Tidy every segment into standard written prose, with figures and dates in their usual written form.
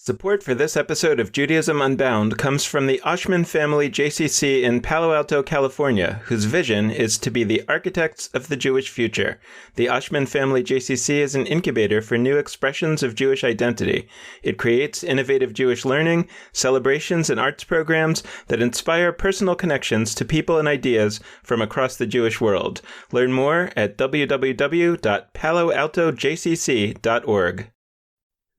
Support for this episode of Judaism Unbound comes from the Oshman Family JCC in Palo Alto, California, whose vision is to be the architects of the Jewish future. The Oshman Family JCC is an incubator for new expressions of Jewish identity. It creates innovative Jewish learning, celebrations, and arts programs that inspire personal connections to people and ideas from across the Jewish world. Learn more at www.paloaltojcc.org.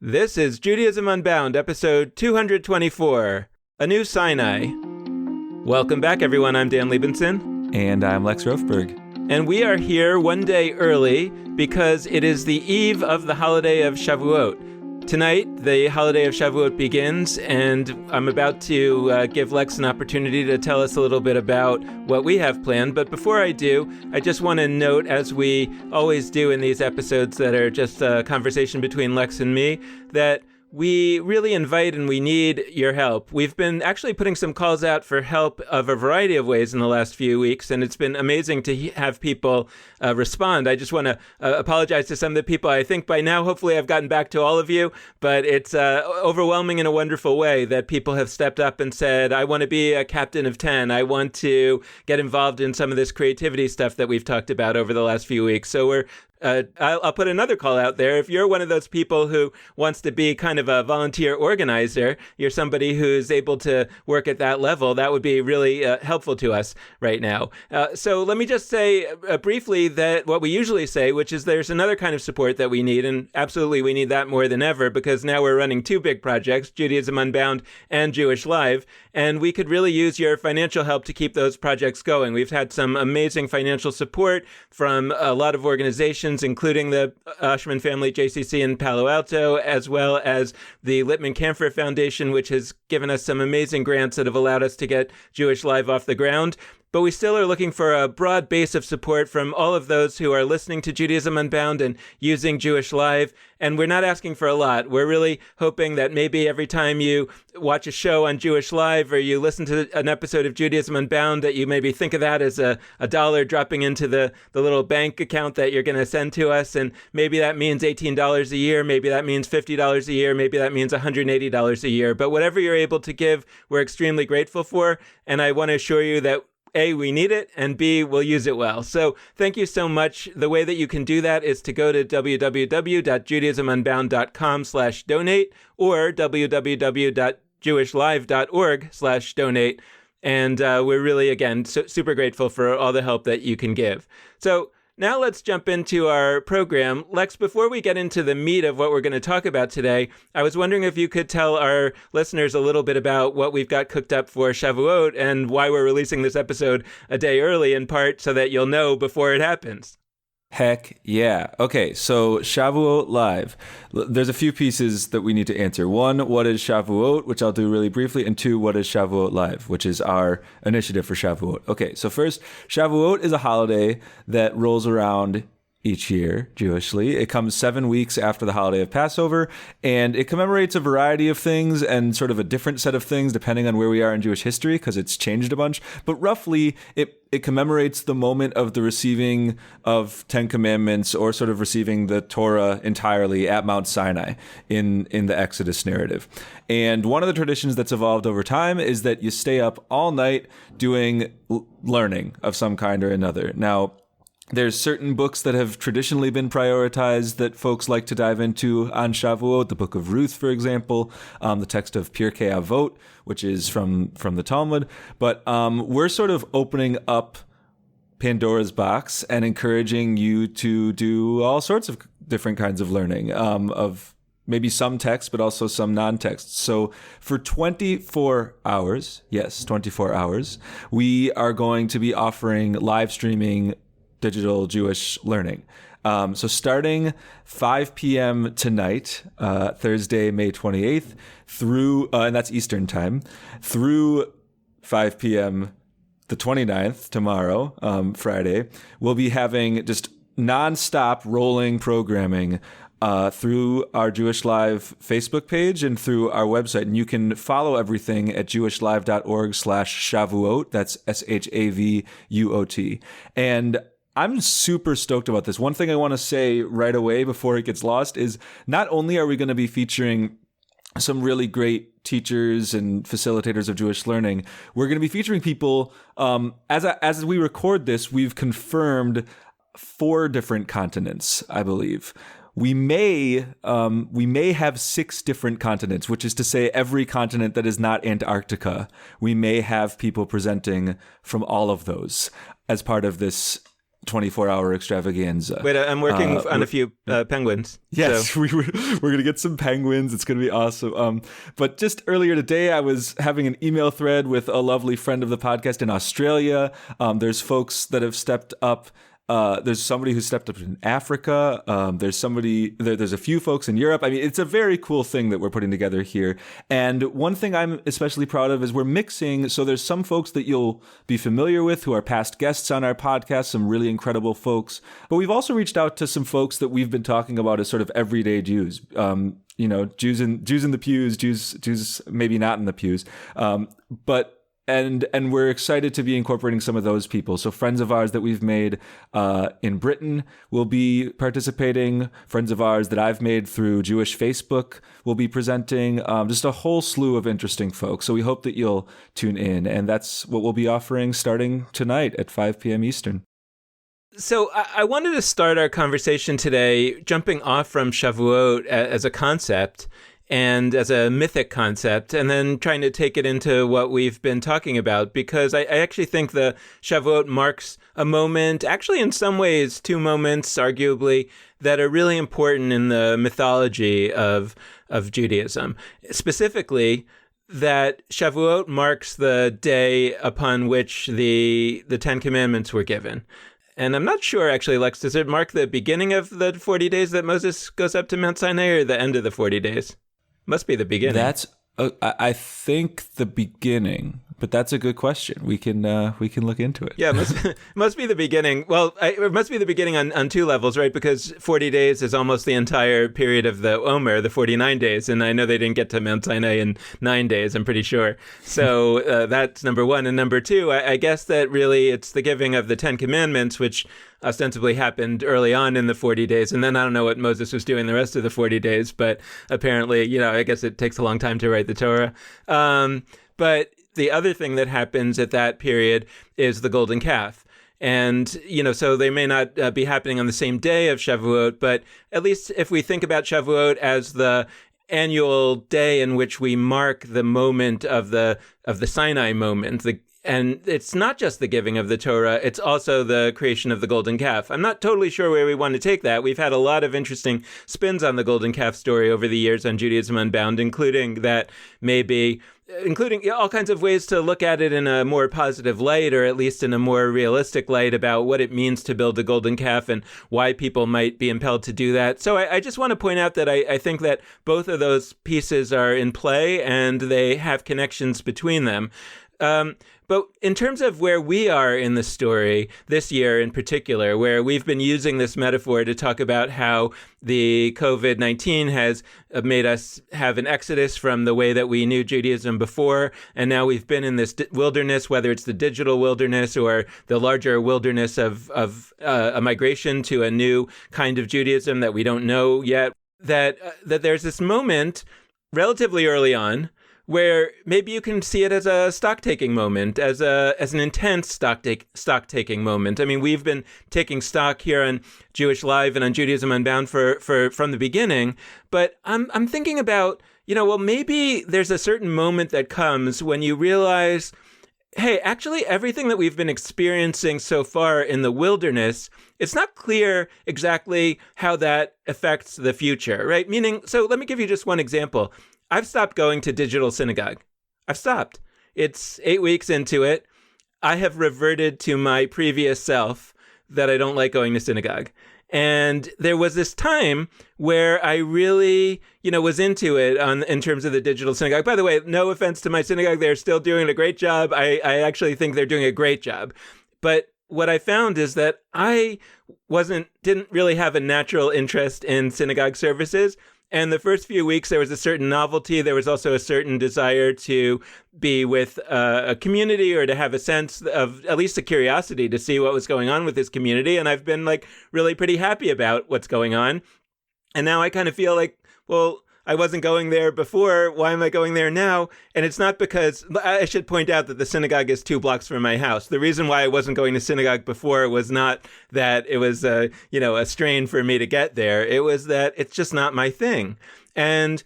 This is Judaism Unbound, episode 224, A New Sinai. Welcome back, everyone. I'm Dan Liebenson. And I'm Lex Rofberg. And we are here one day early because it is the eve of the holiday of Shavuot. Tonight, the holiday of Shavuot begins, and I'm about to give Lex an opportunity to tell us a little bit about what we have planned. But before I do, I just want to note, as we always do in these episodes that are just a conversation between Lex and me, that we really invite and we need your help. We've been actually putting some calls out for help of a variety of ways in the last few weeks, and it's been amazing to have people respond. I just want to apologize to some of the people. I think by now, hopefully, I've gotten back to all of you, but it's overwhelming in a wonderful way that people have stepped up and said, I want to be a captain of 10. I want to get involved in some of this creativity stuff that we've talked about over the last few weeks. So we're I'll put another call out there. If you're one of those people who wants to be kind of a volunteer organizer, you're somebody who's able to work at that level, that would be really helpful to us right now. So let me just say briefly that what we usually say, which is there's another kind of support that we need, and absolutely we need that more than ever, because now we're running two big projects, Judaism Unbound and JewishLIVE, and we could really use your financial help to keep those projects going. We've had some amazing financial support from a lot of organizations, including the Oshman Family JCC in Palo Alto, as well as the Littman Camphor Foundation, which has given us some amazing grants that have allowed us to get JewishLIVE off the ground. But we still are looking for a broad base of support from all of those who are listening to Judaism Unbound and using JewishLIVE. And we're not asking for a lot. We're really hoping that maybe every time you watch a show on JewishLIVE or you listen to an episode of Judaism Unbound, that you maybe think of that as a dollar dropping into the little bank account that you're going to send to us. And maybe that means $18 a year. Maybe that means $50 a year. Maybe that means $180 a year. But whatever you're able to give, we're extremely grateful for. And I want to assure you that A, we need it, and B, we'll use it well. So thank you so much. The way that you can do that is to go to www.judaismunbound.com/donate or www.jewishlive.org/donate. And we're really, again, super grateful for all the help that you can give. So now let's jump into our program. Lex, before we get into the meat of what we're going to talk about today, I was wondering if you could tell our listeners a little bit about what we've got cooked up for Shavuot and why we're releasing this episode a day early, in part so that you'll know before it happens. Heck yeah. Okay, so ShavuotLIVE. There's a few pieces that we need to answer. One, what is Shavuot, which I'll do really briefly, and two, what is ShavuotLIVE, which is our initiative for Shavuot. Okay, so first, Shavuot is a holiday that rolls around each year, Jewishly. It comes 7 weeks after the holiday of Passover, and it commemorates a variety of things and sort of a different set of things depending on where we are in Jewish history, because it's changed a bunch. But roughly, it commemorates the moment of the receiving of 10 Commandments, or sort of receiving the Torah entirely at Mount Sinai in the Exodus narrative. And one of the traditions that's evolved over time is that you stay up all night doing learning of some kind or another. Now, there's certain books that have traditionally been prioritized that folks like to dive into on Shavuot, the Book of Ruth, for example, the text of Pirkei Avot, which is from the Talmud. But we're sort of opening up Pandora's box and encouraging you to do all sorts of different kinds of learning of maybe some text, but also some non-text. So for 24 hours, yes, 24 hours, we are going to be offering live streaming digital Jewish learning. So starting 5 p.m. tonight, Thursday, May 28th, through, and that's Eastern time, through 5 p.m. the 29th, tomorrow, Friday, we'll be having just nonstop rolling programming through our JewishLIVE Facebook page and through our website. And you can follow everything at jewishlive.org/Shavuot. That's Shavuot. And I'm super stoked about this. One thing I want to say right away before it gets lost is not only are we going to be featuring some really great teachers and facilitators of Jewish learning. We're going to be featuring people. As we record this, we've confirmed 4 different continents, I believe. We may have 6 different continents, which is to say every continent that is not Antarctica. We may have people presenting from all of those as part of this 24-hour extravaganza. Wait, I'm working on a few penguins. Yes, so. we're going to get some penguins. It's going to be awesome. But just earlier today, I was having an email thread with a lovely friend of the podcast in Australia. There's folks that have stepped up. There's somebody who stepped up in Africa. There's a few folks in Europe. I mean, it's a very cool thing that we're putting together here. And one thing I'm especially proud of is we're mixing. So there's some folks that you'll be familiar with who are past guests on our podcast, some really incredible folks. But we've also reached out to some folks that we've been talking about as sort of everyday Jews. Jews in the pews, Jews maybe not in the pews, but. And we're excited to be incorporating some of those people. So friends of ours that we've made in Britain will be participating. Friends of ours that I've made through Jewish Facebook will be presenting. Just a whole slew of interesting folks. So we hope that you'll tune in. And that's what we'll be offering starting tonight at 5 p.m. Eastern. So I wanted to start our conversation today jumping off from Shavuot as a concept and as a mythic concept, and then trying to take it into what we've been talking about, because I actually think the Shavuot marks a moment, actually in some ways 2 moments, arguably, that are really important in the mythology of Judaism. Specifically, that Shavuot marks the day upon which the 10 Commandments were given. And I'm not sure, actually, Lex, does it mark the beginning of the 40 days that Moses goes up to Mount Sinai, or the end of the 40 days? Must be the beginning. That's, I think, the beginning. But that's a good question. We can look into it. Yeah, must be the beginning. Well, it must be the beginning on 2 levels, right? Because 40 days is almost the entire period of the Omer, the 49 days. And I know they didn't get to Mount Sinai in 9 days, I'm pretty sure. So that's number 1. And number 2, I guess that really it's the giving of the 10 Commandments, which ostensibly happened early on in the 40 days. And then I don't know what Moses was doing the rest of the 40 days. But apparently, I guess it takes a long time to write the Torah. But the other thing that happens at that period is the golden calf. And, so they may not be happening on the same day of Shavuot, but at least if we think about Shavuot as the annual day in which we mark the moment of the Sinai moment, and it's not just the giving of the Torah, it's also the creation of the golden calf. I'm not totally sure where we want to take that. We've had a lot of interesting spins on the golden calf story over the years on Judaism Unbound, including all kinds of ways to look at it in a more positive light, or at least in a more realistic light, about what it means to build a golden calf and why people might be impelled to do that. So I just want to point out that I think that both of those pieces are in play and they have connections between them. But in terms of where we are in the story this year in particular, where we've been using this metaphor to talk about how the COVID-19 has made us have an exodus from the way that we knew Judaism before, and now we've been in this wilderness, whether it's the digital wilderness or the larger wilderness of a migration to a new kind of Judaism that we don't know yet, that there's this moment relatively early on where maybe you can see it as a stock-taking moment, as an intense stock-taking moment. I mean, we've been taking stock here on jewishLIVE and on Judaism Unbound from the beginning, but I'm thinking about, maybe there's a certain moment that comes when you realize, hey, actually everything that we've been experiencing so far in the wilderness, it's not clear exactly how that affects the future, right? Meaning, so let me give you just one example. I've stopped going to digital synagogue. I've stopped. It's 8 weeks into it. I have reverted to my previous self that I don't like going to synagogue. And there was this time where I really, was into it in terms of the digital synagogue. By the way, no offense to my synagogue. They're still doing a great job. I actually think they're doing a great job. But what I found is that I didn't really have a natural interest in synagogue services. And the first few weeks, there was a certain novelty. There was also a certain desire to be with a community, or to have a sense of at least a curiosity to see what was going on with this community. And I've been really pretty happy about what's going on. And now I kind of feel like, well, I wasn't going there before. Why am I going there now? And it's not because, I should point out that the synagogue is 2 blocks from my house. The reason why I wasn't going to synagogue before was not that it was, a strain for me to get there. It was that it's just not my thing. And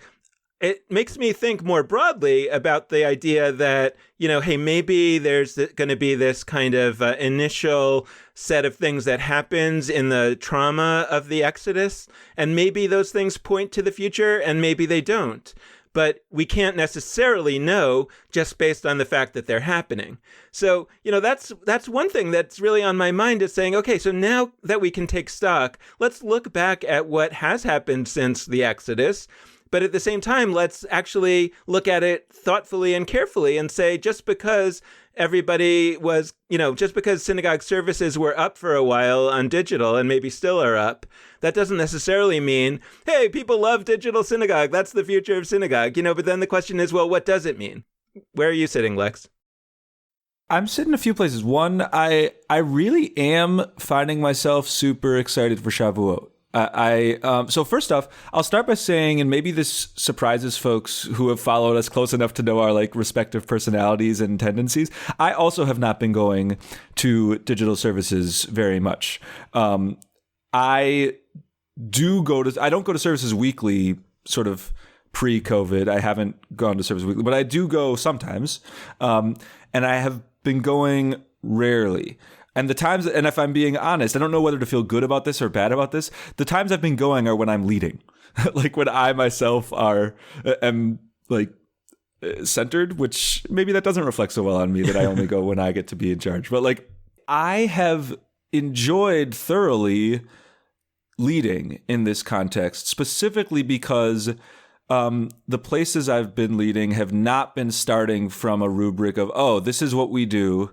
it makes me think more broadly about the idea that, hey, maybe there's going to be this kind of initial set of things that happens in the trauma of the Exodus, and maybe those things point to the future, and maybe they don't. But we can't necessarily know just based on the fact that they're happening. So, that's one thing that's really on my mind, is saying, okay, so now that we can take stock, let's look back at what has happened since the Exodus. But at the same time, let's actually look at it thoughtfully and carefully and say, just because everybody was, just because synagogue services were up for a while on digital and maybe still are up, that doesn't necessarily mean, hey, people love digital synagogue. That's the future of synagogue. But then the question is, well, what does it mean? Where are you sitting, Lex? I'm sitting a few places. One, I really am finding myself super excited for Shavuot. So first off, I'll start by saying, and maybe this surprises folks who have followed us close enough to know our respective personalities and tendencies. I also have not been going to digital services very much. I don't go to services weekly, sort of pre-COVID. I haven't gone to service weekly, but I do go sometimes. And I have been going rarely. And the times, and if I'm being honest, I don't know whether to feel good about this or bad about this. The times I've been going are when I'm leading, when I myself am centered, which maybe that doesn't reflect so well on me, that I only go when I get to be in charge. But I have enjoyed thoroughly leading in this context, specifically because the places I've been leading have not been starting from a rubric of, oh, this is what we do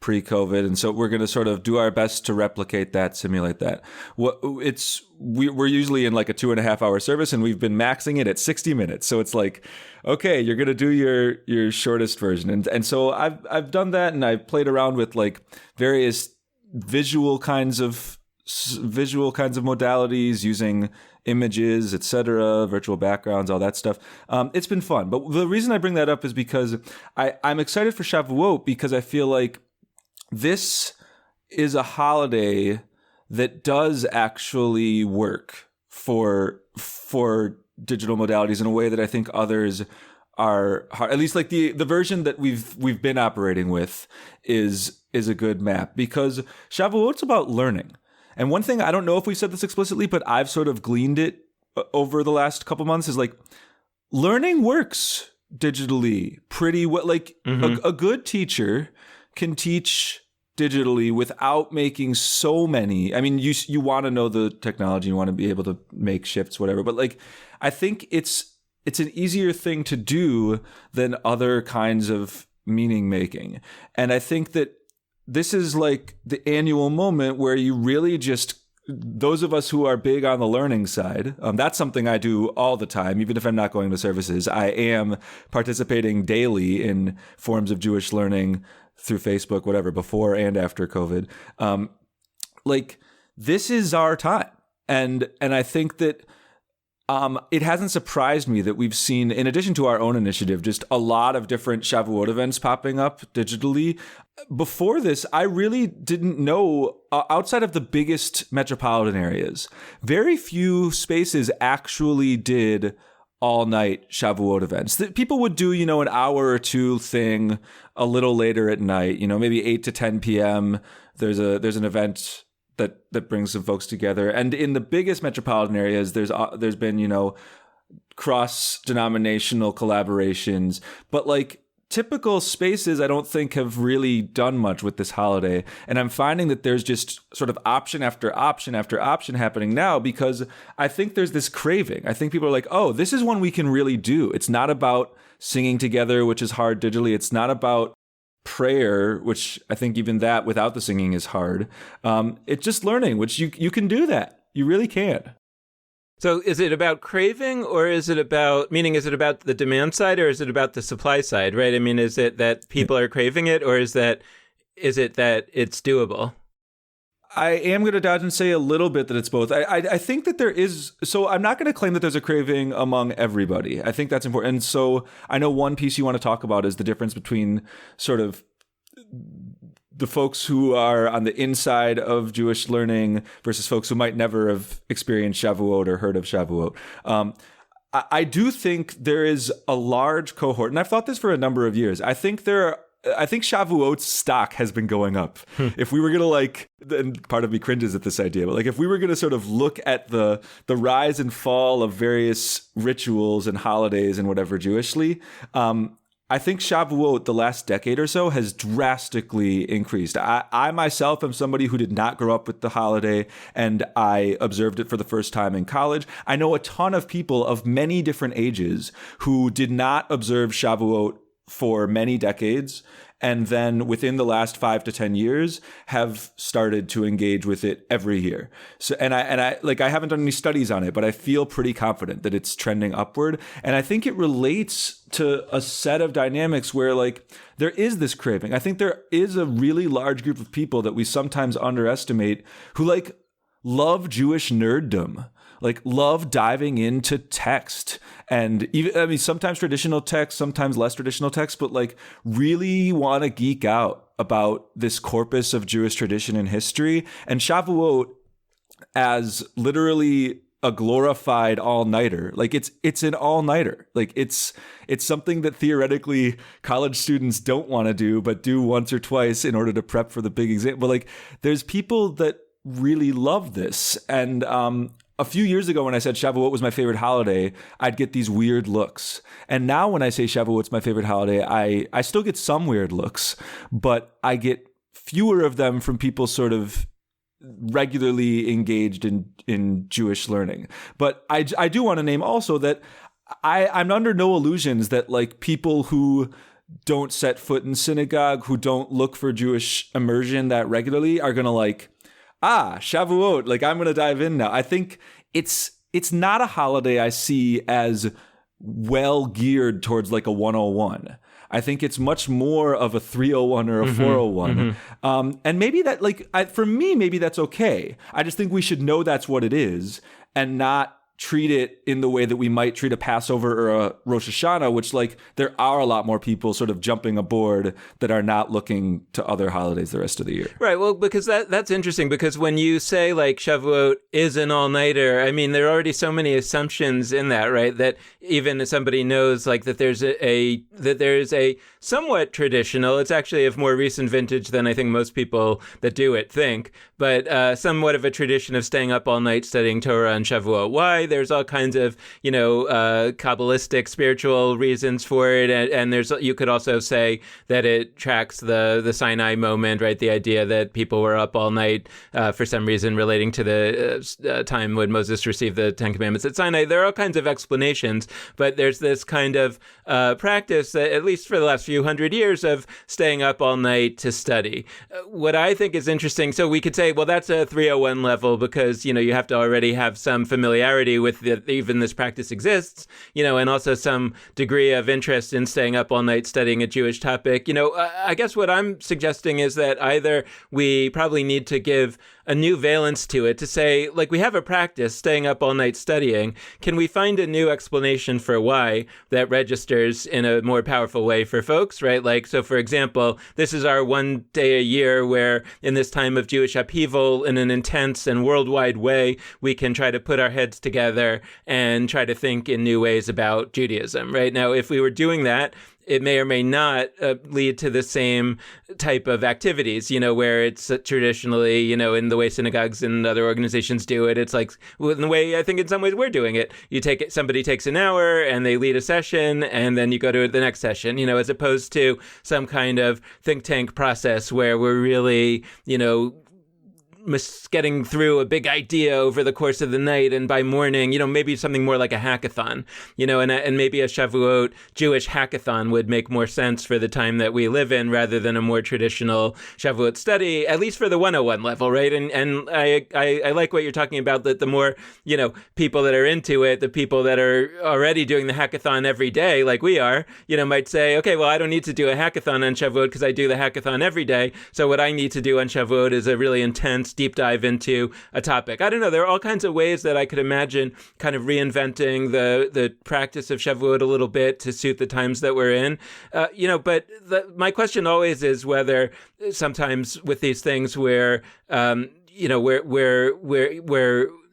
pre-COVID, and so we're going to sort of do our best to replicate that, simulate that. We're usually in a 2.5 hour service, and we've been maxing it at 60 minutes. So it's okay, you're going to do your shortest version, and so I've done that, and I've played around with various visual kinds of modalities, using images, etc., virtual backgrounds, all that stuff. It's been fun, but the reason I bring that up is because I'm excited for Shavuot, because I feel like this is a holiday that does actually work for digital modalities in a way that I think others are hard. At least the version that we've been operating with is a good map, because Shavuot's about learning. And one thing, I don't know if we said this explicitly, but I've sort of gleaned it over the last couple months, is learning works digitally pretty well. A good teacher can teach digitally without making so many. I mean, you want to know the technology, you want to be able to make shifts, whatever. But I think it's an easier thing to do than other kinds of meaning making. And I think that this is the annual moment where you really just, those of us who are big on the learning side, that's something I do all the time, even if I'm not going to services. I am participating daily in forms of Jewish learning through Facebook, whatever, before and after COVID. This is our time. And I think that it hasn't surprised me that we've seen, in addition to our own initiative, just a lot of different Shavuot events popping up digitally. Before this, I really didn't know, outside of the biggest metropolitan areas, very few spaces actually did all-night Shavuot events. That people would do, an hour or two thing a little later at night, maybe 8 to 10 p.m. There's an event that brings some folks together. And in the biggest metropolitan areas, there's been, cross-denominational collaborations. But typical spaces, I don't think have really done much with this holiday. And I'm finding that there's just sort of option after option after option happening now, because I think there's this craving. I think people are oh, this is one we can really do. It's not about singing together, which is hard digitally. It's not about prayer, which I think even that without the singing is hard. It's just learning, which you can do that. You really can. So is it about craving, or is it about the demand side, or is it about the supply side, right? I mean, is it that people are craving it, or is it that it's doable? I am going to dodge and say a little bit that it's both. I think that there is, so I'm not going to claim that there's a craving among everybody. I think that's important. And so I know one piece you want to talk about is the difference between sort of the folks who are on the inside of Jewish learning versus folks who might never have experienced Shavuot or heard of Shavuot. I do think there is a large cohort, and I've thought this for a number of years. I think Shavuot's stock has been going up. If we were going to and part of me cringes at this idea, but if we were going to sort of look at the rise and fall of various rituals and holidays and whatever Jewishly, I think Shavuot, the last decade or so, has drastically increased. I myself am somebody who did not grow up with the holiday, and I observed it for the first time in college. I know a ton of people of many different ages who did not observe Shavuot for many decades, and then within the last 5 to 10 years have started to engage with it every year. So, and I haven't done any studies on it, but I feel pretty confident that it's trending upward. And I think it relates to a set of dynamics where there is this craving. I think there is a really large group of people that we sometimes underestimate who love Jewish nerddom. Love diving into text, and even, sometimes traditional text, sometimes less traditional text, but really want to geek out about this corpus of Jewish tradition and history. And Shavuot as literally a glorified all-nighter. It's an all-nighter. It's something that theoretically college students don't want to do, but do once or twice in order to prep for the big exam. But there's people that really love this. And a few years ago, when I said Shavuot was my favorite holiday, I'd get these weird looks. And now when I say Shavuot's my favorite holiday, I still get some weird looks, but I get fewer of them from people sort of regularly engaged in Jewish learning. But I do want to name also that I'm under no illusions that people who don't set foot in synagogue, who don't look for Jewish immersion that regularly are going to Shavuot, I'm going to dive in now. I think it's not a holiday I see as well geared towards a 101. I think it's much more of a 301 or a 401. And maybe that, for me, maybe that's okay. I just think we should know that's what it is and not treat it in the way that we might treat a Passover or a Rosh Hashanah, which there are a lot more people sort of jumping aboard that are not looking to other holidays the rest of the year. Right. Well, because that's interesting, because when you say Shavuot is an all-nighter, there are already so many assumptions in that, right? That even if somebody knows that there's a somewhat traditional, it's actually of more recent vintage than I think most people that do it think, but somewhat of a tradition of staying up all night studying Torah on Shavuot. Why? There's all kinds of, Kabbalistic spiritual reasons for it. And you could also say that it tracks the Sinai moment, right? The idea that people were up all night for some reason relating to the time when Moses received the Ten Commandments at Sinai. There are all kinds of explanations, but there's this kind of practice, at least for the last few hundred years, of staying up all night to study. What I think is interesting, so we could say, well, that's a 301 level because, you have to already have some familiarity with that even this practice exists, and also some degree of interest in staying up all night studying a Jewish topic. I guess what I'm suggesting is that either we probably need to give a new valence to it, to say, we have a practice staying up all night studying. Can we find a new explanation for why that registers in a more powerful way for folks, right? So for example, this is our one day a year where in this time of Jewish upheaval in an intense and worldwide way, we can try to put our heads together and try to think in new ways about Judaism, right? Now, if we were doing that, it may or may not lead to the same type of activities, where it's traditionally, in the way synagogues and other organizations do it. It's in the way I think in some ways we're doing it. Somebody takes an hour and they lead a session and then you go to the next session, as opposed to some kind of think tank process where we're really, getting through a big idea over the course of the night, and by morning, maybe something more like a hackathon, and maybe a Shavuot Jewish hackathon would make more sense for the time that we live in rather than a more traditional Shavuot study, at least for the 101 level, right? And I like what you're talking about, that the more, people that are into it, the people that are already doing the hackathon every day, like we are, might say, okay, well, I don't need to do a hackathon on Shavuot because I do the hackathon every day. So what I need to do on Shavuot is a really intense intense deep dive into a topic. I don't know. There are all kinds of ways that I could imagine kind of reinventing the practice of Shavuot a little bit to suit the times that we're in. But my question always is whether sometimes with these things where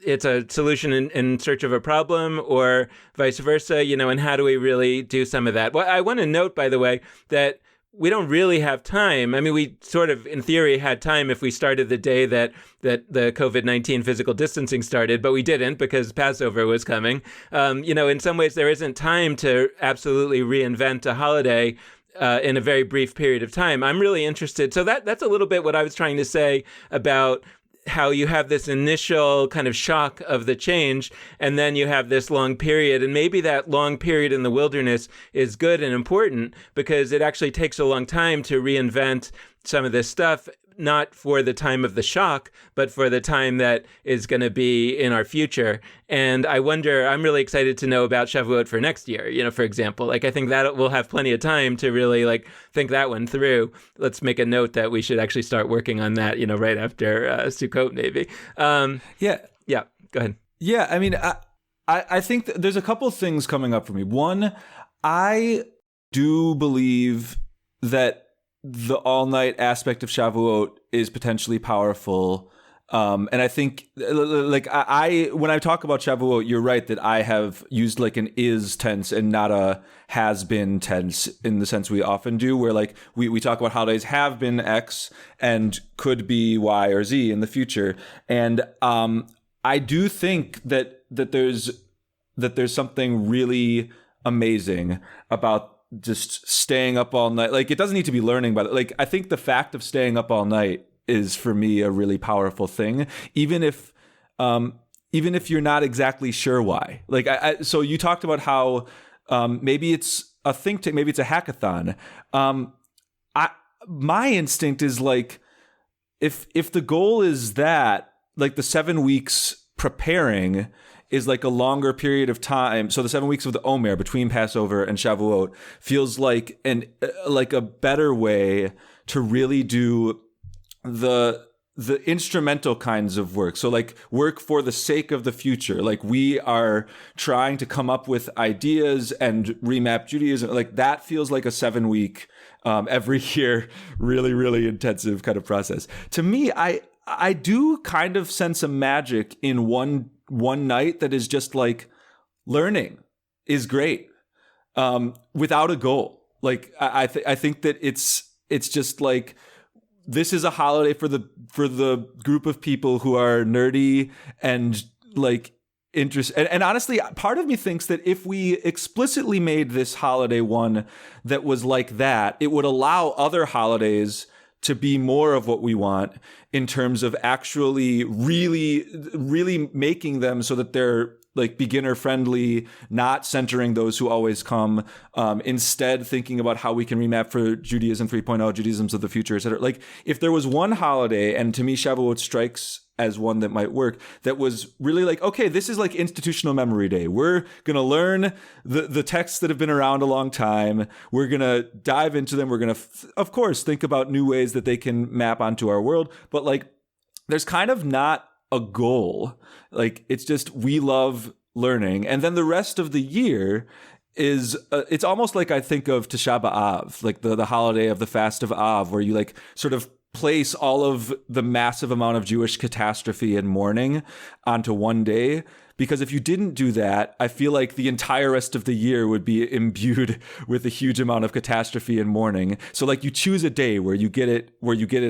it's a solution in search of a problem or vice versa, and how do we really do some of that? Well, I want to note, by the way, that we don't really have time. I mean, we sort of, in theory, had time if we started the day that the COVID-19 physical distancing started, but we didn't because Passover was coming. In some ways, there isn't time to absolutely reinvent a holiday in a very brief period of time. I'm really interested. So that's a little bit what I was trying to say about how you have this initial kind of shock of the change, and then you have this long period. And maybe that long period in the wilderness is good and important because it actually takes a long time to reinvent some of this stuff, not for the time of the shock, but for the time that is going to be in our future. And I wonder, I'm really excited to know about Shavuot for next year, for example. I think that we'll have plenty of time to really think that one through. Let's make a note that we should actually start working on that, right after Sukkot, maybe. Yeah, go ahead. Yeah, I mean, I think there's a couple of things coming up for me. One, I do believe that the all-night aspect of Shavuot is potentially powerful. And I think, when I talk about Shavuot, you're right that I have used an is tense and not a has been tense in the sense we often do, where we talk about holidays have been X and could be Y or Z in the future. And I do think that there's something really amazing about just staying up all night. It doesn't need to be learning, but I think the fact of staying up all night is for me a really powerful thing, even if you're not exactly sure why. So you talked about how maybe it's a think tank, maybe it's a hackathon. My instinct is if the goal is that the 7 weeks preparing is a longer period of time. So the 7 weeks of the Omer between Passover and Shavuot feels like a better way to really do the instrumental kinds of work. So work for the sake of the future. We are trying to come up with ideas and remap Judaism. That feels like a 7 week, every year, really, really intensive kind of process. To me, I do kind of sense a magic in one night that is just learning is great, without a goal. I think that it's just this is a holiday for the group of people who are nerdy and interested. And honestly, part of me thinks that if we explicitly made this holiday one that was like that, it would allow other holidays to be more of what we want in terms of actually really, really making them so that they're beginner friendly, not centering those who always come, instead thinking about how we can remap for Judaism 3.0, Judaisms of the future, etc. If there was one holiday, and to me Shavuot strikes as one that might work, that was really okay, this is institutional memory day. We're going to learn the texts that have been around a long time. We're going to dive into them. We're going to, of course, think about new ways that they can map onto our world. But there's kind of not a goal. It's just, we love learning. And then the rest of the year is, it's almost I think of Tisha B'Av, the holiday of the fast of Av, where you sort of place all of the massive amount of Jewish catastrophe and mourning onto one day. Because if you didn't do that, I feel the entire rest of the year would be imbued with a huge amount of catastrophe and mourning. So you choose a day where you get it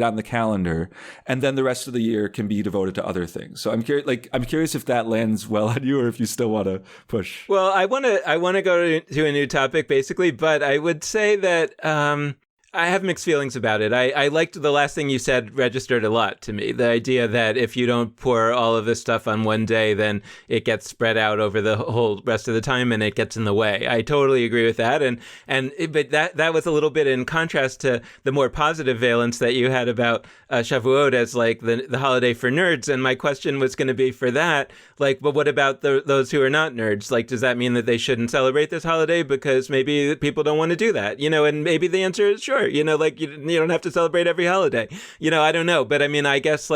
on the calendar, and then the rest of the year can be devoted to other things. So I'm curious if that lands well on you, or if you still want to push. Well, I want to go to a new topic basically, but I would say that I have mixed feelings about it. I liked the last thing you said, registered a lot to me. The idea that if you don't pour all of this stuff on one day, then it gets spread out over the whole rest of the time and it gets in the way. I totally agree with that. But that was a little bit in contrast to the more positive valence that you had about Shavuot as the holiday for nerds. And my question was going to be for that, but what about those who are not nerds? Does that mean that they shouldn't celebrate this holiday because maybe people don't want to do that? And maybe the answer is sure. sure. Like you don't have to celebrate every holiday. I don't know. But I mean, I guess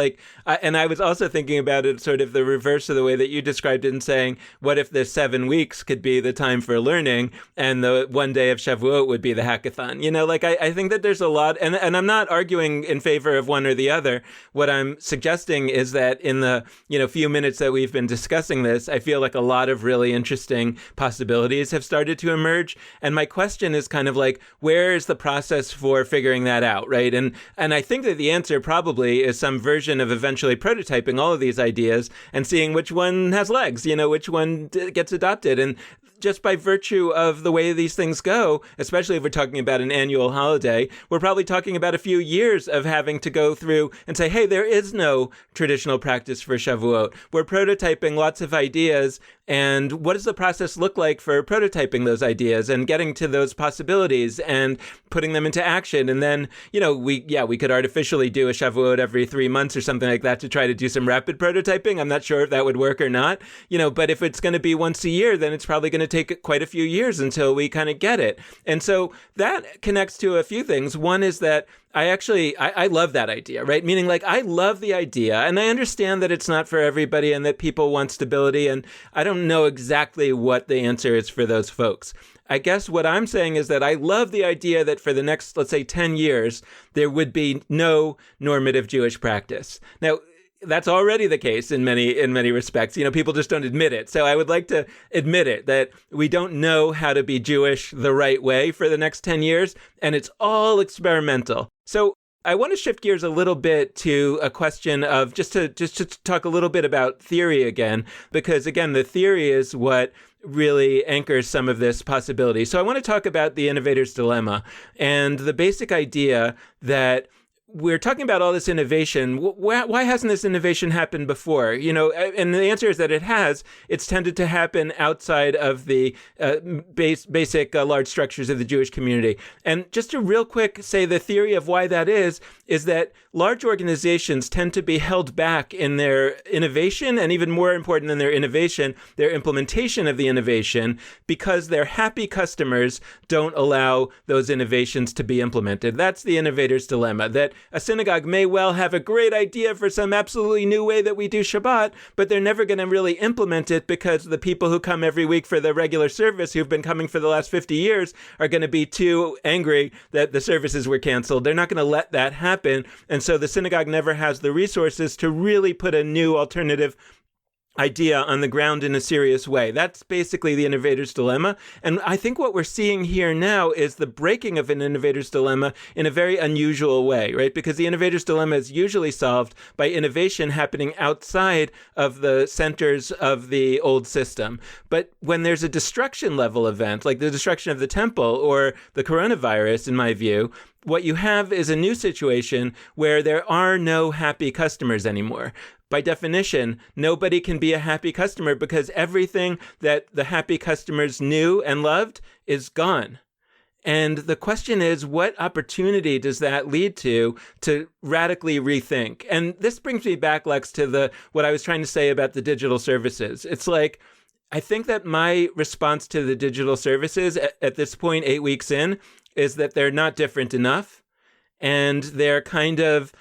and I was also thinking about it sort of the reverse of the way that you described it and saying, what if the 7 weeks could be the time for learning and the one day of Shavuot would be the hackathon? Like I think that there's a lot, and I'm not arguing in favor of one or the other. What I'm suggesting is that in the, few minutes that we've been discussing this, I feel like a lot of really interesting possibilities have started to emerge. And my question is kind of like, where is the process for figuring that out, right? And I think that the answer probably is some version of eventually prototyping all of these ideas and seeing which one has legs, which one gets adopted. And just by virtue of the way these things go, especially if we're talking about an annual holiday, we're probably talking about a few years of having to go through and say, hey, there is no traditional practice for Shavuot. We're prototyping lots of ideas. And what does the process look like for prototyping those ideas and getting to those possibilities and putting them into action? And then, we could artificially do a Shavuot every 3 months or something like that to try to do some rapid prototyping. I'm not sure if that would work or not, but if it's going to be once a year, then it's probably going to take quite a few years until we kind of get it. And so that connects to a few things. One is that I love that idea, right? Meaning like I love the idea and I understand that it's not for everybody and that people want stability. And I don't know exactly what the answer is for those folks. I guess what I'm saying is that I love the idea that for the next, let's say 10 years, there would be no normative Jewish practice. Now, that's already the case in many respects. People just don't admit it. So I would like to admit it, that we don't know how to be Jewish the right way for the next 10 years, and it's all experimental. So I want to shift gears a little bit to a question of just to talk a little bit about theory again, because again, the theory is what really anchors some of this possibility. So I want to talk about the innovator's dilemma and the basic idea that we're talking about all this innovation. Why hasn't this innovation happened before? And the answer is that it has. It's tended to happen outside of the basic large structures of the Jewish community. And just to real quick say the theory of why that is that large organizations tend to be held back in their innovation, and even more important than their innovation, their implementation of the innovation, because their happy customers don't allow those innovations to be implemented. That's the innovator's dilemma, that a synagogue may well have a great idea for some absolutely new way that we do Shabbat, but they're never going to really implement it because the people who come every week for the regular service, who've been coming for the last 50 years, are going to be too angry that the services were canceled. They're not going to let that happen. And so the synagogue never has the resources to really put a new alternative idea on the ground in a serious way. That's basically the innovator's dilemma. And I think what we're seeing here now is the breaking of an innovator's dilemma in a very unusual way, right? Because the innovator's dilemma is usually solved by innovation happening outside of the centers of the old system. But when there's a destruction level event, like the destruction of the temple or the coronavirus, in my view, what you have is a new situation where there are no happy customers anymore. By definition, nobody can be a happy customer because everything that the happy customers knew and loved is gone. And the question is, what opportunity does that lead to radically rethink? And this brings me back, Lex, to what I was trying to say about the digital services. It's like, I think that my response to the digital services at this point, 8 weeks in, is that they're not different enough. And they're kind of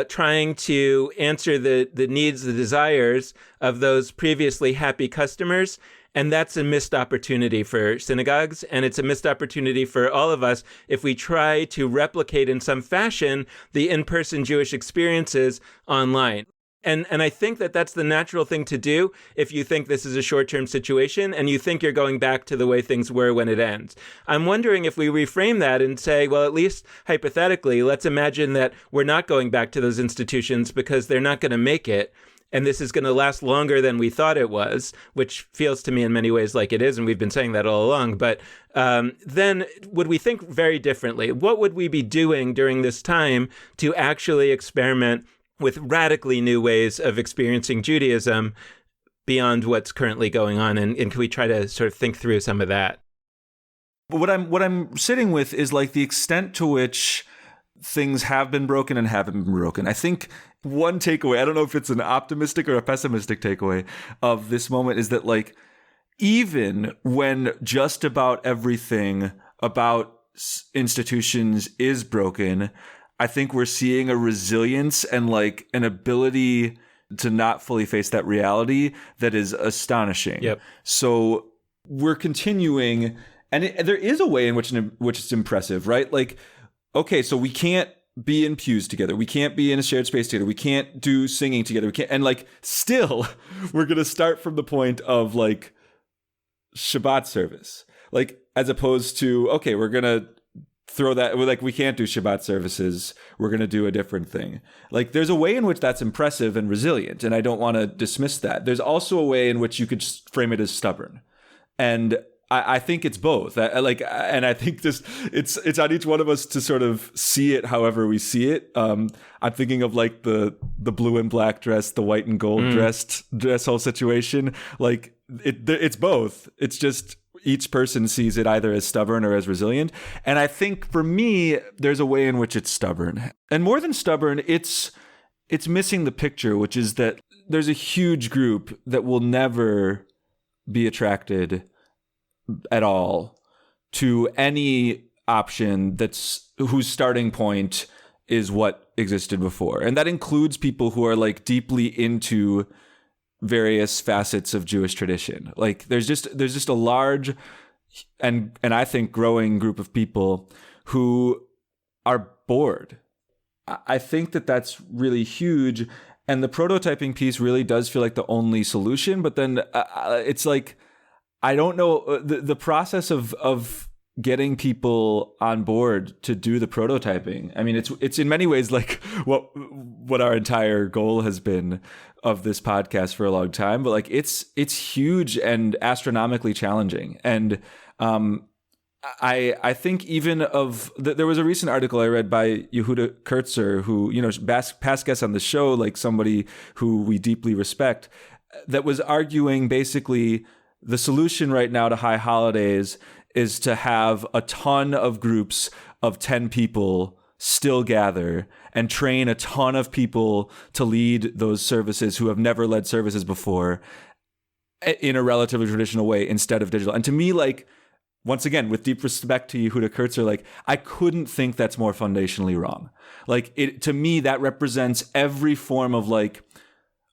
trying to answer the needs, the desires of those previously happy customers. And that's a missed opportunity for synagogues. And it's a missed opportunity for all of us if we try to replicate in some fashion the in-person Jewish experiences online. And I think that that's the natural thing to do if you think this is a short-term situation and you think you're going back to the way things were when it ends. I'm wondering if we reframe that and say, well, at least hypothetically, let's imagine that we're not going back to those institutions because they're not going to make it. And this is going to last longer than we thought it was, which feels to me in many ways like it is. And we've been saying that all along. But then would we think very differently? What would we be doing during this time to actually experiment with radically new ways of experiencing Judaism beyond what's currently going on? And can we try to sort of think through some of that? But what I'm sitting with is like the extent to which things have been broken and haven't been broken. I think one takeaway, I don't know if it's an optimistic or a pessimistic takeaway of this moment, is that like, even when just about everything about institutions is broken, I think we're seeing a resilience and like an ability to not fully face that reality that is astonishing. Yep. So we're continuing, and there is a way in which it's impressive, right? Like, okay, so we can't be in pews together. We can't be in a shared space together. We can't do singing together. We can't, and like, still, we're going to start from the point of like Shabbat service, like, as opposed to, okay, we're going to throw that, like, we can't do Shabbat services. We're going to do a different thing. Like, there's a way in which that's impressive and resilient, and I don't want to dismiss that. There's also a way in which you could frame it as stubborn. And I think it's both. I think this it's on each one of us to sort of see it however we see it. I'm thinking of like the blue and black dress, the white and gold dress whole situation. Like it's both. It's just each person sees it either as stubborn or as resilient. And I think for me, there's a way in which it's stubborn. And more than stubborn, it's missing the picture, which is that there's a huge group that will never be attracted at all to any option whose starting point is what existed before. And that includes people who are like deeply into various facets of Jewish tradition. Like there's just a large and I think growing group of people who are bored. I think that's really huge. And the prototyping piece really does feel like the only solution. But then it's like, I don't know, the process of getting people on board to do the prototyping. I mean, it's in many ways like what our entire goal has been of this podcast for a long time. But like it's huge and astronomically challenging. And I think even there was a recent article I read by Yehuda Kurtzer, who, you know, past guest on the show, like somebody who we deeply respect, that was arguing basically the solution right now to high holidays is to have a ton of groups of 10 people still gather and train a ton of people to lead those services who have never led services before in a relatively traditional way instead of digital. And to me, like, once again, with deep respect to Yehuda Kurtzer, like, I couldn't think that's more foundationally wrong. Like, to me, that represents every form of like,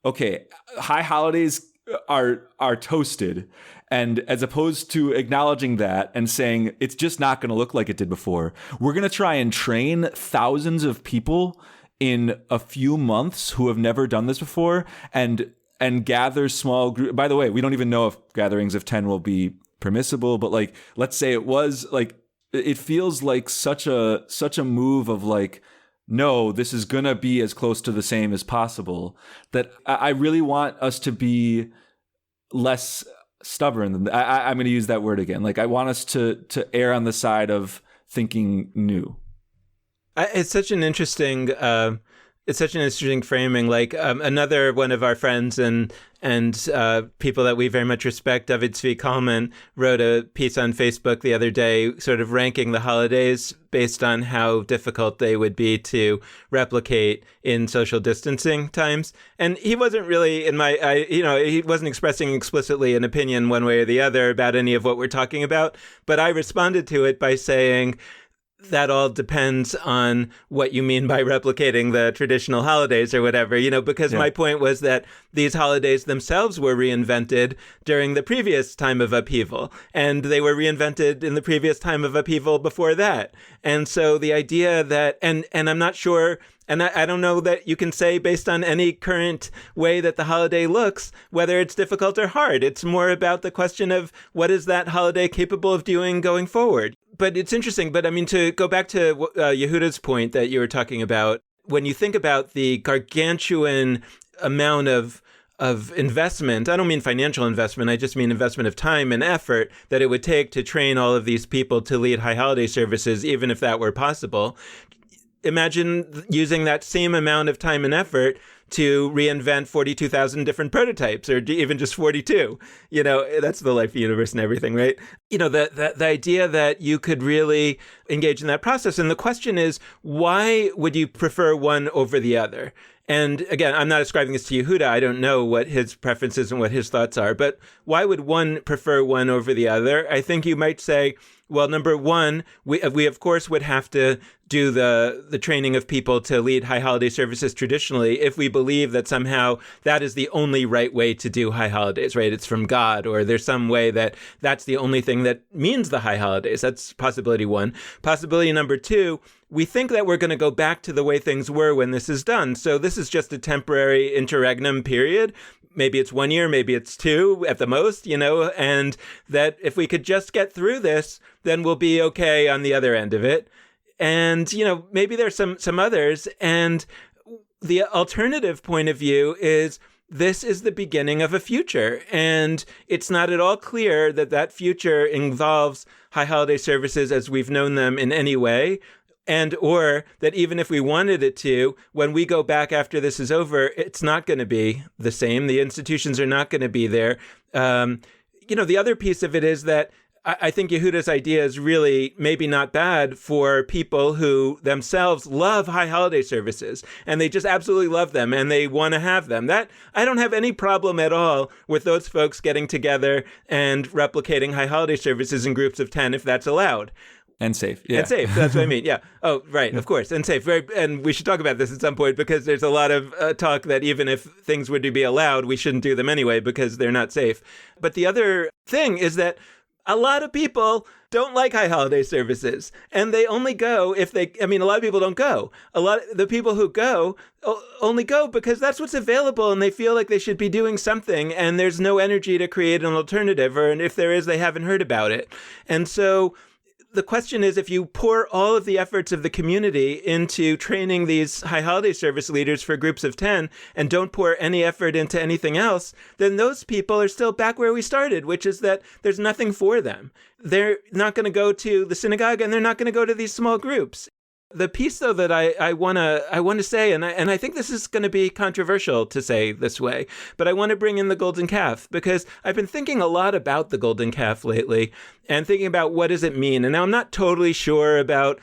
okay, high holidays are toasted, and as opposed to acknowledging that and saying it's just not going to look like it did before, we're going to try and train thousands of people in a few months who have never done this before and gather small groups. By the way, we don't even know if gatherings of 10 will be permissible, but like, let's say it was, like, it feels like such a move of like, no, this is going to be as close to the same as possible, that I really want us to be less stubborn than I'm going to use that word again. Like, I want us to err on the side of thinking new. It's such an interesting framing. Like another one of our friends and people that we very much respect, David Tzvi Kalman, wrote a piece on Facebook the other day, sort of ranking the holidays based on how difficult they would be to replicate in social distancing times. And he wasn't really he wasn't expressing explicitly an opinion one way or the other about any of what we're talking about. But I responded to it by saying, that all depends on what you mean by replicating the traditional holidays or whatever, because my point was that these holidays themselves were reinvented during the previous time of upheaval, and they were reinvented in the previous time of upheaval before that. And so the idea that, and I'm not sure, and I don't know that you can say based on any current way that the holiday looks, whether it's difficult or hard. It's more about the question of what is that holiday capable of doing going forward. But it's interesting. But I mean, to go back to Yehuda's point that you were talking about, when you think about the gargantuan amount of investment, I don't mean financial investment, I just mean investment of time and effort that it would take to train all of these people to lead high holiday services, even if that were possible. Imagine using that same amount of time and effort to reinvent 42,000 different prototypes, or even just 42. That's the life, universe, and everything, right? The idea that you could really engage in that process. And the question is, why would you prefer one over the other? And again, I'm not ascribing this to Yehuda. I don't know what his preferences and what his thoughts are. But why would one prefer one over the other? I think you might say, Well, number one, we of course would have to do the training of people to lead high holiday services traditionally if we believe that somehow that is the only right way to do high holidays, right? It's from God, or there's some way that that's the only thing that means the high holidays. That's possibility one. Possibility number two, we think that we're going to go back to the way things were when this is done. So this is just a temporary interregnum period. Maybe it's 1 year, maybe it's 2 at the most, and that if we could just get through this, then we'll be okay on the other end of it. And, maybe there's some others. And the alternative point of view is this is the beginning of a future. And it's not at all clear that that future involves high holiday services as we've known them in any way. And or that even if we wanted it to, when we go back after this is over, it's not going to be the same. The institutions are not going to be there. The other piece of it is that I think Yehuda's idea is really maybe not bad for people who themselves love high holiday services and they just absolutely love them and they want to have them. That I don't have any problem at all with those folks getting together and replicating high holiday services in groups of 10 if that's allowed. And safe. Yeah. And safe. That's what I mean. Yeah. Oh, right. Of course. And safe. And we should talk about this at some point because there's a lot of talk that even if things were to be allowed, we shouldn't do them anyway because they're not safe. But the other thing is that a lot of people don't like high holiday services and they only go if a lot of people don't go. A lot of the people who go only go because that's what's available and they feel like they should be doing something and there's no energy to create an alternative, or if there is, they haven't heard about it. And so the question is, if you pour all of the efforts of the community into training these high holiday service leaders for groups of 10 and don't pour any effort into anything else, then those people are still back where we started, which is that there's nothing for them. They're not going to go to the synagogue and they're not going to go to these small groups. The piece, though, that I want to say, and I think this is going to be controversial to say this way, but I want to bring in the golden calf because I've been thinking a lot about the golden calf lately and thinking about what does it mean. And now I'm not totally sure about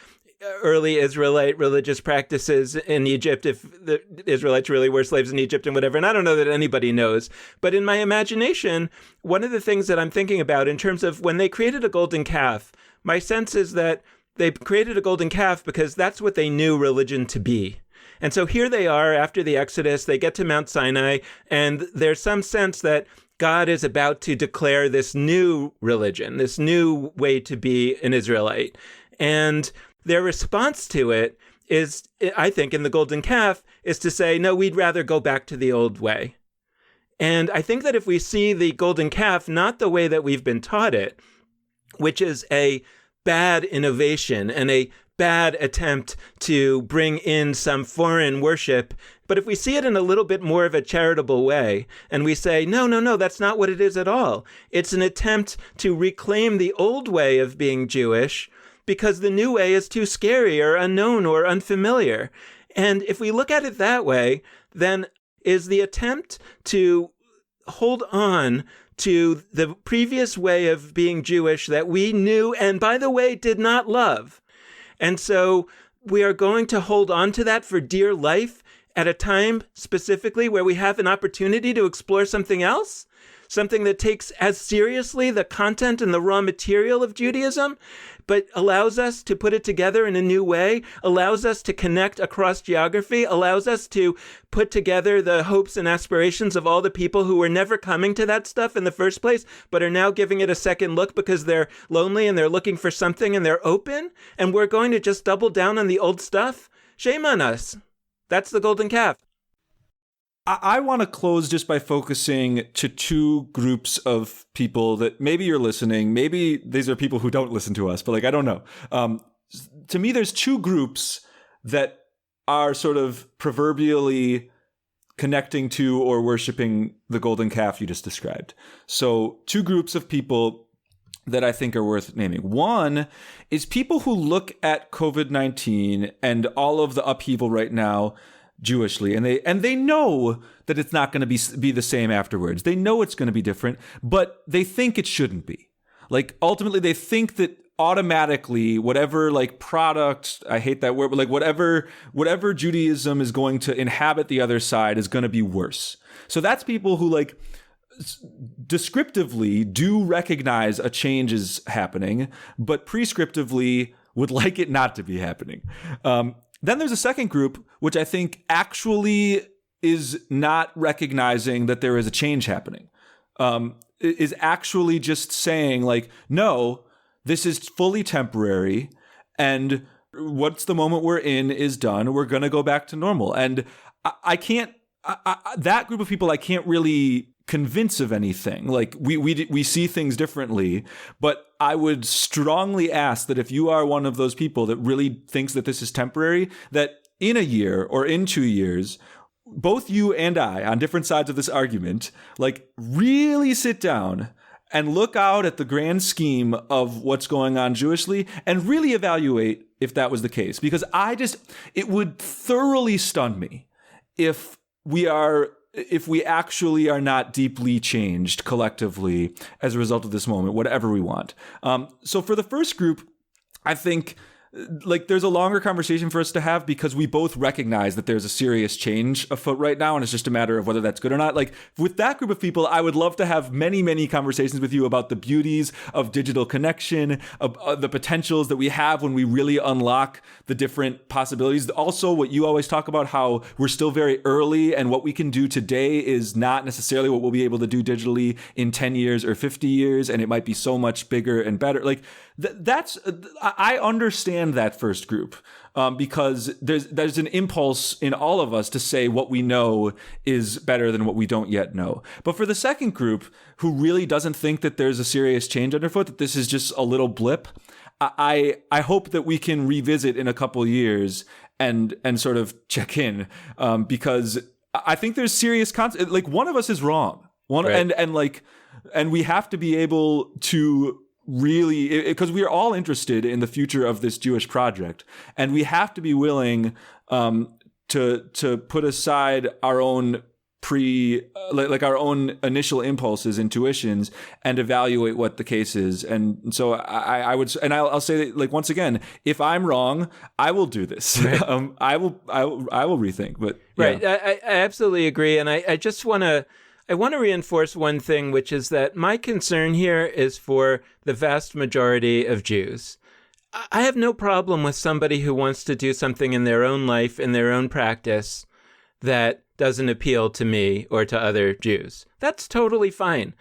early Israelite religious practices in Egypt, if the Israelites really were slaves in Egypt and whatever. And I don't know that anybody knows. But in my imagination, one of the things that I'm thinking about in terms of when they created a golden calf, my sense is that they created a golden calf because that's what they knew religion to be. And so here they are after the Exodus, they get to Mount Sinai, and there's some sense that God is about to declare this new religion, this new way to be an Israelite. And their response to it is, I think, in the golden calf, is to say, no, we'd rather go back to the old way. And I think that if we see the golden calf, not the way that we've been taught it, which is a bad innovation and a bad attempt to bring in some foreign worship. But if we see it in a little bit more of a charitable way, and we say, no, that's not what it is at all. It's an attempt to reclaim the old way of being Jewish because the new way is too scary or unknown or unfamiliar. And if we look at it that way, then is the attempt to hold on to the previous way of being Jewish that we knew and, by the way, did not love. And so we are going to hold on to that for dear life at a time specifically where we have an opportunity to explore something else, something that takes as seriously the content and the raw material of Judaism, but allows us to put it together in a new way, allows us to connect across geography, allows us to put together the hopes and aspirations of all the people who were never coming to that stuff in the first place, but are now giving it a second look because they're lonely and they're looking for something and they're open, and we're going to just double down on the old stuff? Shame on us. That's the golden calf. I want to close just by focusing to two groups of people that maybe you're listening. Maybe these are people who don't listen to us, but I don't know. To me, there's two groups that are sort of proverbially connecting to or worshiping the golden calf you just described. So two groups of people that I think are worth naming. One is people who look at COVID-19 and all of the upheaval right now Jewishly, and they know that it's not going to be the same afterwards. They know it's going to be different, but they think it shouldn't be. Ultimately, they think that automatically whatever product, I hate that word, but whatever Judaism is going to inhabit the other side is going to be worse. So that's people who descriptively do recognize a change is happening, but prescriptively would like it not to be happening. Then there's a second group, which I think actually is not recognizing that there is a change happening, is actually just saying like, no, this is fully temporary, and what's the moment we're in is done. We're going to go back to normal. And I can't, that group of people, I can't really convince of anything. Like we see things differently, but I would strongly ask that if you are one of those people that really thinks that this is temporary, that in a year or in 2 years, both you and I, on different sides of this argument, like really sit down and look out at the grand scheme of what's going on Jewishly and really evaluate if that was the case. Because it would thoroughly stun me if we actually are not deeply changed collectively as a result of this moment, whatever we want. So for the first group, I think like there's a longer conversation for us to have because we both recognize that there's a serious change afoot right now, and it's just a matter of whether that's good or not. Like with that group of people, I would love to have many, many conversations with you about the beauties of digital connection, of the potentials that we have when we really unlock the different possibilities. Also, what you always talk about, how we're still very early and what we can do today is not necessarily what we'll be able to do digitally in 10 years or 50 years, and it might be so much bigger and better. Like I understand that first group because there's an impulse in all of us to say what we know is better than what we don't yet know. But for the second group, who really doesn't think that there's a serious change underfoot, that this is just a little blip, I hope that we can revisit in a couple years and sort of check in because I think there's serious like one of us is wrong. Right. And we have to be able to really, because we are all interested in the future of this Jewish project, and we have to be willing to put aside our own our own initial impulses, intuitions, and evaluate what the case is. And so I would, and I'll say that, like, once again, if I'm wrong, I will do this. Right. I will rethink. But yeah. Right, I absolutely agree, and I just want to. I want to reinforce one thing, which is that my concern here is for the vast majority of Jews. I have no problem with somebody who wants to do something in their own life, in their own practice, that doesn't appeal to me or to other Jews. That's totally fine.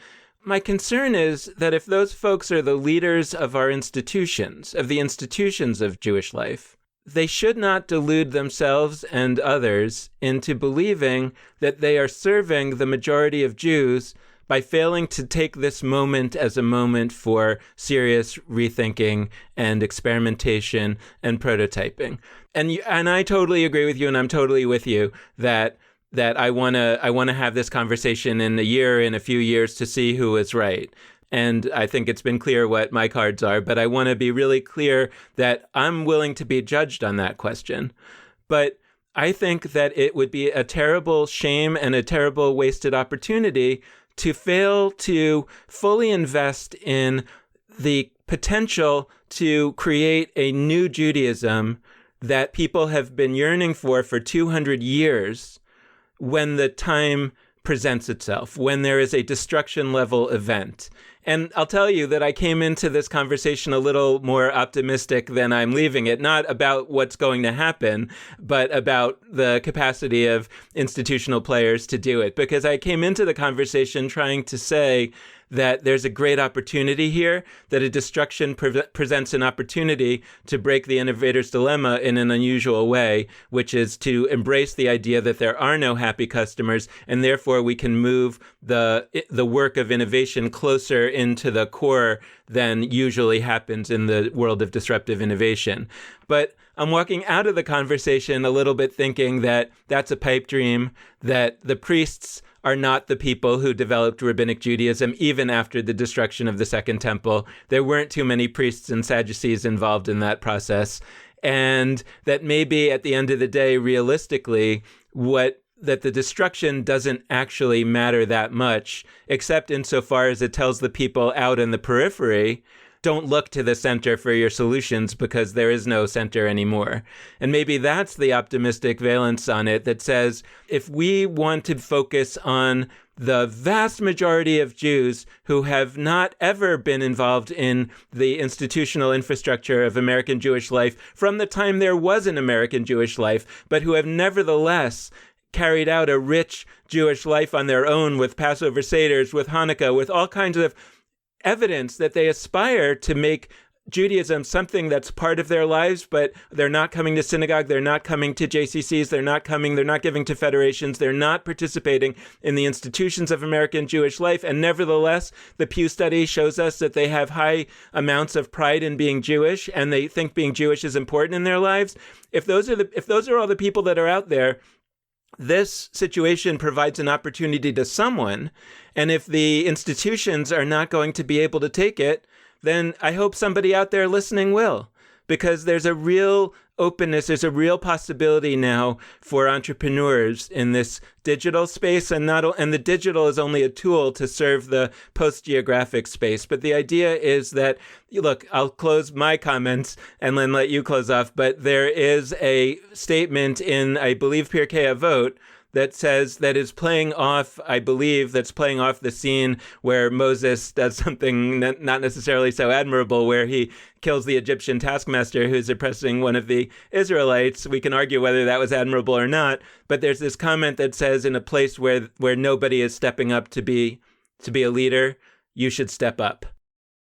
My concern is that if those folks are the leaders of our institutions, of the institutions of Jewish life, they should not delude themselves and others into believing that they are serving the majority of Jews by failing to take this moment as a moment for serious rethinking and experimentation and prototyping. And I totally agree with you, and I'm totally with you that I want to have this conversation in a year, in a few years, to see who is right. And I think it's been clear what my cards are, but I want to be really clear that I'm willing to be judged on that question. But I think that it would be a terrible shame and a terrible wasted opportunity to fail to fully invest in the potential to create a new Judaism that people have been yearning for 200 years when the time presents itself, when there is a destruction level event. And I'll tell you that I came into this conversation a little more optimistic than I'm leaving it, not about what's going to happen, but about the capacity of institutional players to do it. Because I came into the conversation trying to say that there's a great opportunity here, that a destruction presents an opportunity to break the innovator's dilemma in an unusual way, which is to embrace the idea that there are no happy customers, and therefore we can move the work of innovation closer into the core than usually happens in the world of disruptive innovation. But I'm walking out of the conversation a little bit thinking that that's a pipe dream, that the priests are not the people who developed rabbinic Judaism even after the destruction of the Second Temple. There weren't too many priests and Sadducees involved in that process. And that maybe at the end of the day, realistically, that the destruction doesn't actually matter that much, except insofar as it tells the people out in the periphery, don't look to the center for your solutions because there is no center anymore. And maybe that's the optimistic valence on it that says, if we want to focus on the vast majority of Jews who have not ever been involved in the institutional infrastructure of American Jewish life from the time there was an American Jewish life, but who have nevertheless carried out a rich Jewish life on their own with Passover Seders, with Hanukkah, with all kinds of evidence that they aspire to make Judaism something that's part of their lives, but they're not coming to synagogue, they're not coming to JCCs, they're not giving to federations, they're not participating in the institutions of American Jewish life, and nevertheless, the Pew Study shows us that they have high amounts of pride in being Jewish, and they think being Jewish is important in their lives. If those are all the people that are out there, this situation provides an opportunity to someone, and if the institutions are not going to be able to take it, then I hope somebody out there listening will, because there's a real openness, there's a real possibility now for entrepreneurs in this digital space, and the digital is only a tool to serve the post-geographic space. But the idea is that, look, I'll close my comments and then let you close off, but there is a statement in, I believe, Pirkei Avot, that's playing off the scene where Moses does something not necessarily so admirable, where he kills the Egyptian taskmaster who's oppressing one of the Israelites. We can argue whether that was admirable or not, but there's this comment that says, in a place where nobody is stepping up to be a leader, you should step up.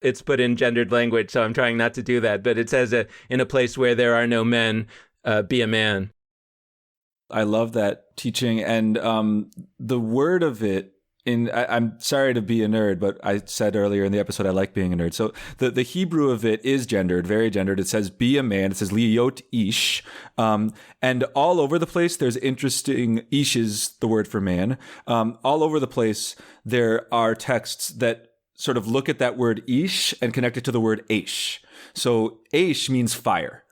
It's put in gendered language, so I'm trying not to do that, but it says, in a place where there are no men, be a man. I love that teaching, and the word of it, I'm sorry to be a nerd, but I said earlier in the episode I like being a nerd. So the Hebrew of it is gendered, very gendered. It says be a man. It says liyot ish. And all over the place, there's interesting, ish is the word for man. All over the place, there are texts that sort of look at that word ish and connect it to the word aish. So aish means fire.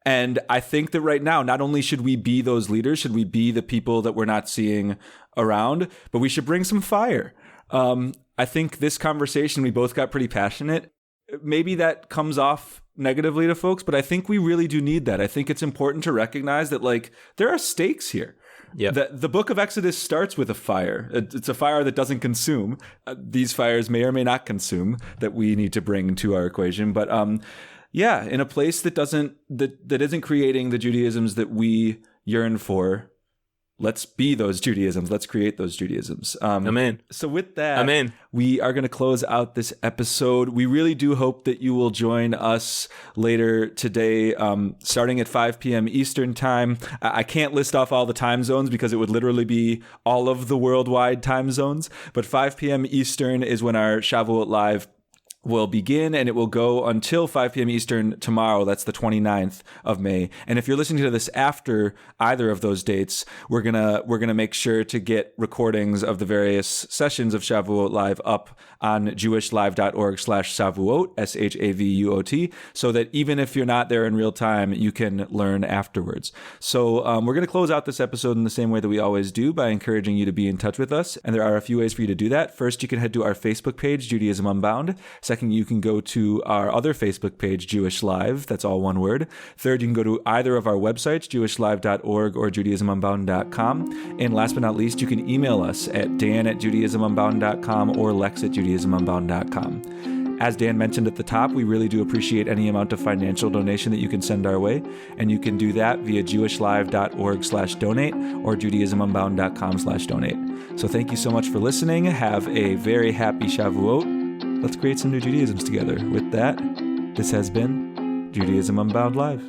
And I think that right now, not only should we be those leaders, should we be the people that we're not seeing around, but we should bring some fire. I think this conversation, we both got pretty passionate. Maybe that comes off negatively to folks, but I think we really do need that. I think it's important to recognize that, like, there are stakes here. Yeah. The book of Exodus starts with a fire. It's a fire that doesn't consume. These fires may or may not consume that we need to bring to our equation. But yeah, in a place that isn't creating the Judaisms that we yearn for, let's be those Judaisms. Let's create those Judaisms. Amen. So with that, Amen. We are going to close out this episode. We really do hope that you will join us later today, starting at 5 p.m. Eastern time. I can't list off all the time zones because it would literally be all of the worldwide time zones. But 5 p.m. Eastern is when our Shavuot Live will begin, and it will go until 5 p.m. Eastern tomorrow. That's the 29th of May. And if you're listening to this after either of those dates, we're gonna make sure to get recordings of the various sessions of Shavuot Live up on jewishlive.org/Shavuot, SHAVUOT, so that even if you're not there in real time, you can learn afterwards. So we're going to close out this episode in the same way that we always do, by encouraging you to be in touch with us. And there are a few ways for you to do that. First, you can head to our Facebook page, Judaism Unbound. Second, you can go to our other Facebook page, jewishLIVE. That's all one word. Third, you can go to either of our websites, jewishlive.org or judaismunbound.com. And last but not least, you can email us at dan@judaismunbound.com or lex@judaismunbound.com. As Dan mentioned at the top, we really do appreciate any amount of financial donation that you can send our way. And you can do that via jewishlive.org/donate or judaismunbound.com/donate. So thank you so much for listening. Have a very happy Shavuot. Let's create some new Judaisms together. With that, this has been Judaism Unbound Live.